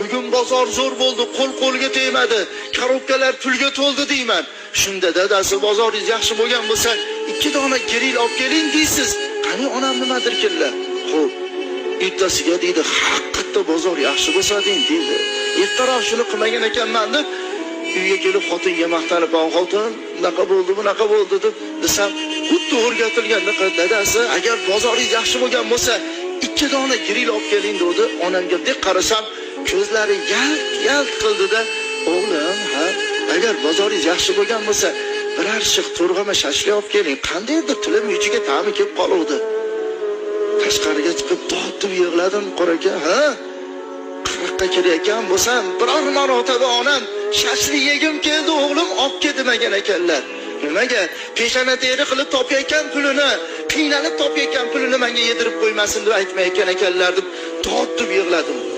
Bugun bozor zo'r bo'ldi, qo'l-qo'lga tegmadi, korobkalar pulga to'ldi deyman. Shunda dadasi bozoringiz yaxshi bo'lgan bo'lsa, 2 dona gril olib keling deysiz. Qani onam nimadirkinlar? Xo'p, ertasiga deydi, haqiqatda bozor yaxshi bo'lsa deydi. Ertaroq shuni qilmagan ekanman deb uyga kelib xotinga maqtanib, "Xotin, bunaqa bo'ldi, bunaqa bo'ldi" deb desam, xuddi o'rgatilganda dadasi, agar bozoringiz yaxshi bo'lgan bo'lsa, 2 dona gril olib keling dedi. Onamga deb qarasam, ko'zlari yalt qildi-da, "O'g'lim, ha, agar bozoringiz yaxshi bo'lgan bo'lsa, biror shiq to'rg'ama shashlik olib keling. Qandaydir tilim yuchiga ta'mi kelib qoluvdi." Tashqariga chiqib tortib yig'ladim, "Qoraka, ha? Qirqqa kelayotgan bo'lsam, biror marotaba onam shashlik yegim keldi, o'g'lim olib kel demagan ekanlar. Nimaga? Peshana teri qilib topayotgan pulini, qiynalib topayotgan pulini menga yedirib qo'ymasin deb aytmayotgan ekanlar" deb tortib yig'ladim.